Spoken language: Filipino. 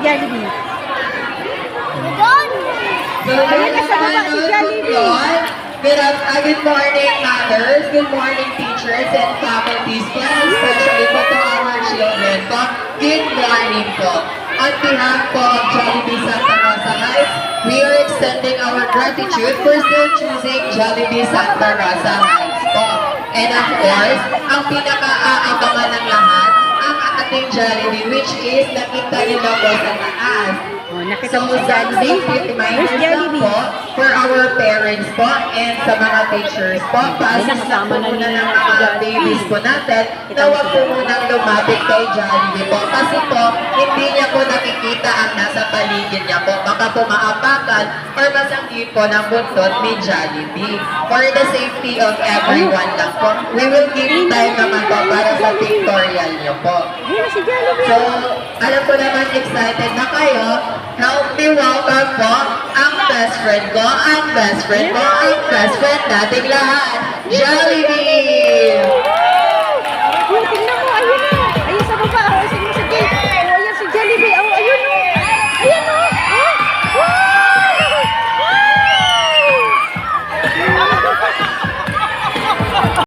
Jollibee. So, Ayun na sa baba si Jollibee. Good morning, mothers. Good morning, teachers and faculties. Especially po to our children po. Good morning po. On behalf po of Jollibee Santa Rosa Heights, we are extending our gratitude for still choosing Jollibee Santa Rosa Heights po. And of course, ang pinaka-aabangan ng lahat, ang ating Jollibee, which is nakita nyo na po sa taas. Oh, nakita mo si Jollibee? Where's Jollibee? Po, for our parents po and sa mga teachers po, paasas na po nakasama na muna nila ng si mga Jollibee. babies po natin na huwag po munang lumapit kay Jollibee po. Kasi po, hindi niya po nakikita ang nasa paligid niya po. Baka po maapakan or masanggi po ng buntot ni Jollibee. For the safety of everyone lang po, we will give time naman po para sa pictorial niyo po. Ayun na si Jollibee. So, alam ko naman excited na kayo. Help me welcome po ang best friend ko, ang best friend nating lahat, Jollibee!